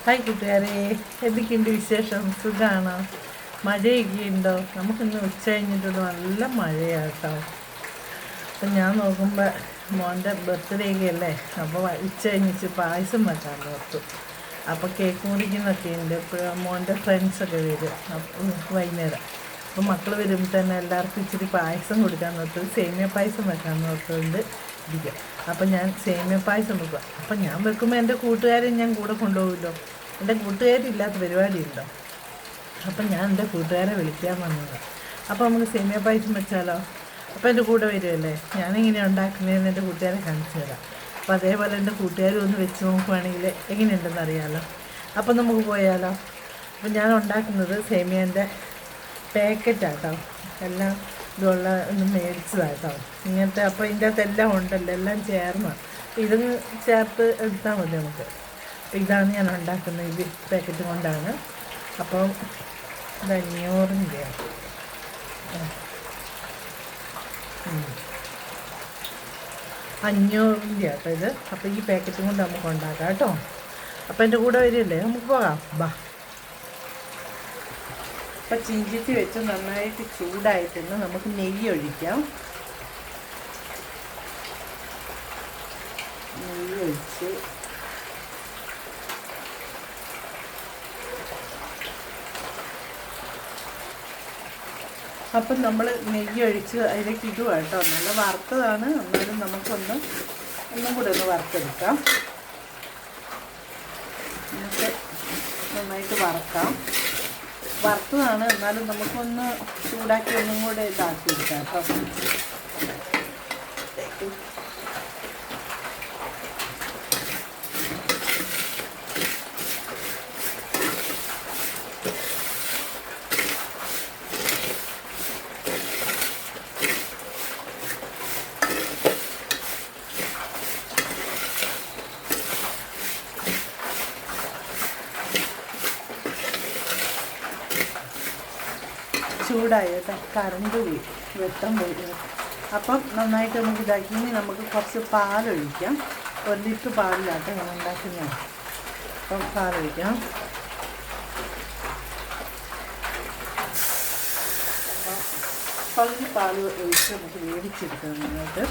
Hi കൂട്ടുകാരെ, എന്തൊക്കെയുണ്ട് വിശേഷം? സുഖമാണോ? മഴയൊക്കെ ഉണ്ടോ? നമുക്കിന്ന് ഉച്ച കഴിഞ്ഞിട്ട് നല്ല മഴയാണ് കേട്ടോ. അപ്പം ഞാൻ നോക്കുമ്പോൾ മോൻ്റെ ബർത്ത്ഡേ ഒക്കെ അല്ലേ, അപ്പോൾ ഉച്ച കഴിഞ്ഞിട്ട് പായസം വെക്കാൻ ഓർത്തു. അപ്പോൾ കേക്ക് മുറിക്കുന്നൊക്കെ ഉണ്ട്. ഇപ്പോൾ മോൻ്റെ ഫ്രണ്ട്സൊക്കെ വരും വൈകുന്നേരം. അപ്പോൾ മക്കൾ വരുമ്പോൾ തന്നെ എല്ലാവർക്കും ഇച്ചിരി പായസം കൊടുക്കാൻ ഓർത്തു. സേമിയ പായസം വെക്കാൻ ഓർത്തുകൊണ്ട് ഇരിക്കുക. അപ്പം ഞാൻ സേമിയ പായസം വെക്കുക. അപ്പം ഞാൻ വെക്കുമ്പോൾ എൻ്റെ കൂട്ടുകാരെ ഞാൻ കൂടെ കൊണ്ടുപോകുമല്ലോ. എൻ്റെ കൂട്ടുകാരില്ലാത്ത പരിപാടി ഉണ്ടോ? അപ്പം ഞാൻ എൻ്റെ കൂട്ടുകാരെ വിളിക്കാൻ വന്നതാണ്. അപ്പോൾ നമുക്ക് സേമിയ പായസം വെച്ചാലോ? അപ്പോൾ എൻ്റെ കൂടെ വരുമല്ലേ? ഞാനെങ്ങനെയാണ് ഉണ്ടാക്കുന്നതെന്ന് എൻ്റെ കൂട്ടുകാരെ കാണിച്ചു തരാം. അപ്പോൾ അതേപോലെ എൻ്റെ കൂട്ടുകാരും ഒന്ന് വെച്ച് നോക്കുവാണെങ്കിൽ എങ്ങനെയുണ്ടെന്ന് അറിയാമല്ലോ. അപ്പം നമുക്ക് പോയാലോ? അപ്പം ഞാൻ ഉണ്ടാക്കുന്നത് സേമിയൻ്റെ പാക്കറ്റാട്ടോ. എല്ലാം ഇതുള്ള ഒന്ന് മേടിച്ചതാട്ടോ ഇങ്ങനത്തെ. അപ്പോൾ ഇതിൻ്റെ അകത്ത് എല്ലാം ഉണ്ടല്ലോ, എല്ലാം ചേർന്ന് ഇതൊന്ന് ചേർത്ത് എടുത്താൽ മതി നമുക്ക്. അപ്പോൾ ഇതാണ് ഞാൻ ഉണ്ടാക്കുന്നത്, ഇത് പാക്കറ്റ് കൊണ്ടാണ്. അപ്പം ഇത് 500-ൻ്റെ 500-ൻ്റെ ആട്ടോ ഇത്. അപ്പോൾ ഈ പാക്കറ്റ് കൊണ്ട് നമുക്ക് ഉണ്ടാക്കാം കേട്ടോ. അപ്പോൾ എൻ്റെ കൂടെ വരില്ലേ? നമുക്ക് പോകാം, ബാ. അപ്പം ചീഞ്ചട്ടി വെച്ച് നന്നായിട്ട് ചൂടായിട്ടുണ്ട്. നമുക്ക് നെയ്യ് ഒഴിക്കാം. നെയ്യ് ഒഴിച്ച് അപ്പം നമ്മൾ നെയ്യ് ഒഴിച്ച് അതിലേക്ക് ഇടുക കേട്ടോ. നല്ല വറുത്തതാണ്, എന്നാലും ഒന്നും കൂടെ ഒന്ന് വറുത്തെടുക്കാം. നമുക്ക് നന്നായിട്ട് വറുക്കാം. വറുത്തതാണ്, എന്നാലും നമുക്കൊന്ന് ചൂടാക്കി ഒന്നും കൂടെ ഇതാക്കിയെടുക്കാം കേട്ടോ. ചൂടായി കേട്ടോ, കറണ്ട് പോയി, വെട്ടം പോയി. അപ്പം നന്നായിട്ട് നമുക്ക് ഇതാക്കി. ഇനി നമുക്ക് കുറച്ച് പാലൊഴിക്കാം. 1 ലിറ്റർ പാലിലാട്ടോ ഞാൻ ഉണ്ടാക്കുന്നത്. അപ്പം പാലൊഴിക്കാം. പകുതി പാൽ ഒഴിച്ച് നമുക്ക് വേവിച്ചെടുക്കാം നന്നായിട്ട്.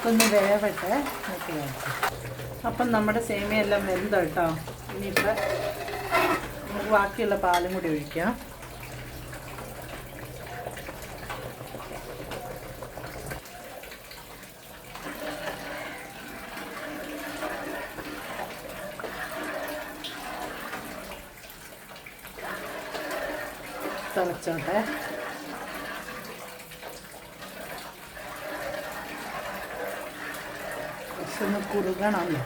ഒന്ന് വേവട്ടെ. അപ്പം നമ്മുടെ സേമിയ എല്ലാം വെന്ത് കേട്ടോ. ഇനിയിപ്പോൾ നമുക്ക് ബാക്കിയുള്ള പാലും കൂടി ഒഴിക്കാം. തിളച്ചോട്ടെ. ഒന്ന് കുറുകണമല്ലോ.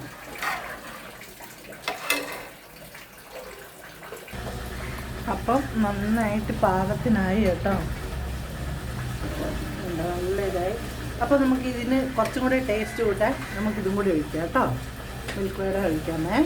അപ്പം നന്നായിട്ട് പാകത്തിനായി കേട്ടോ. നല്ല ഇതായി. അപ്പോൾ നമുക്ക് ഇതിന് കുറച്ചും കൂടെ ടേസ്റ്റ് കൂട്ടാൻ നമുക്കിതും കൂടി ഒഴിക്കാം കേട്ടോ. മിൽക്ക് വേറെ ഒഴിക്കാമേ.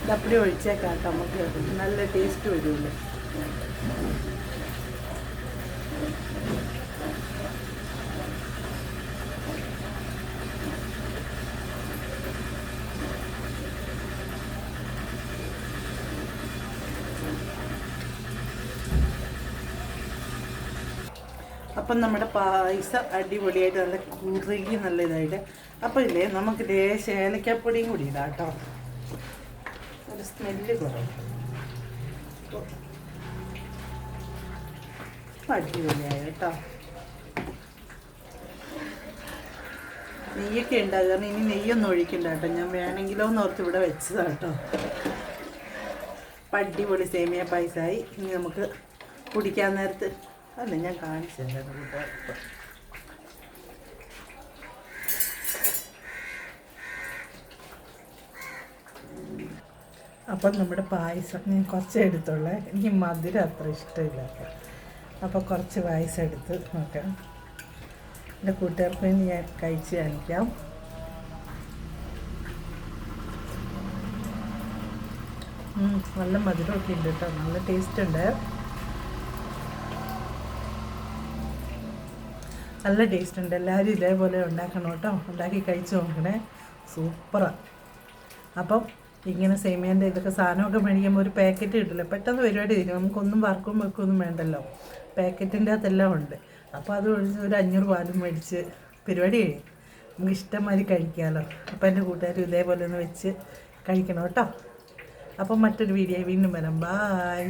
ഇതപ്പടി ഒഴിച്ചേക്കാം കേട്ടോ. നമുക്ക് നല്ല ടേസ്റ്റ് വരുമല്ലോ. അപ്പം നമ്മുടെ പായസം അടിപൊളിയായിട്ട് നല്ല കുറുകി നല്ല ഇതായിട്ട്. അപ്പോൾ ഇല്ലേ, നമുക്ക് ലേശം ഏലക്കാപ്പൊടിയും കൂടി ഇടാം കേട്ടോ. ഒരു സ്മെല്ല് കുറയും. അടിപൊളിയായി കേട്ടോ. നെയ്യൊക്കെ ഉണ്ട്, അത് കാരണം ഇനി നെയ്യൊന്നും ഒഴിക്കണ്ട കേട്ടോ. ഞാൻ വേണമെങ്കിലോ എന്ന് ഓർത്ത് ഇവിടെ വെച്ചതാണ് കേട്ടോ. അടിപൊളി സേമിയ പായസമായി. ഇനി നമുക്ക് കുടിക്കാൻ നേരത്ത് അല്ല ഞാൻ കാണിച്ചു തരാം കൂട്ടുകാർക്ക്. അപ്പം നമ്മുടെ പായസം ഞാൻ കുറച്ചേ എടുത്തുള്ളേ. എനിക്ക് മധുരം അത്ര ഇഷ്ടമില്ല. അപ്പോൾ കുറച്ച് പായസം എടുത്ത് നോക്കാം. എൻ്റെ കൂട്ടുകാർക്ക് വേണ്ടി ഞാൻ കഴിച്ച് കാണിക്കാം. നല്ല മധുരമൊക്കെ ഉണ്ട് കേട്ടോ, നല്ല ടേസ്റ്റ് ഉണ്ട്, നല്ല ടേസ്റ്റ് ഉണ്ട്. എല്ലാവരും ഇതേപോലെ ഉണ്ടാക്കണം കേട്ടോ, ഉണ്ടാക്കി കഴിച്ച് നോക്കണേ, സൂപ്പറാണ്. അപ്പം ഇങ്ങനെ സേമിയൻ്റെ ഇതൊക്കെ സാധനമൊക്കെ മേടിക്കുമ്പോൾ ഒരു പാക്കറ്റ് കിട്ടില്ല, പെട്ടെന്ന് പരിപാടി തരും, നമുക്കൊന്നും വറക്കും വെക്കൊന്നും വേണ്ടല്ലോ, പാക്കറ്റിൻ്റെ അകത്തെല്ലാം ഉണ്ട്. അപ്പോൾ അത് ഒഴിച്ച് ഒരു 500 പാലും മേടിച്ച് പരിപാടി കഴിയും, നമുക്ക് ഇഷ്ടംമാതിരി കഴിക്കാമല്ലോ. അപ്പോൾ എൻ്റെ കൂട്ടുകാരും ഇതേപോലെ ഒന്ന് വെച്ച് കഴിക്കണം കേട്ടോ. അപ്പം മറ്റൊരു വീഡിയോ വീണ്ടും വരാം. ബായ്.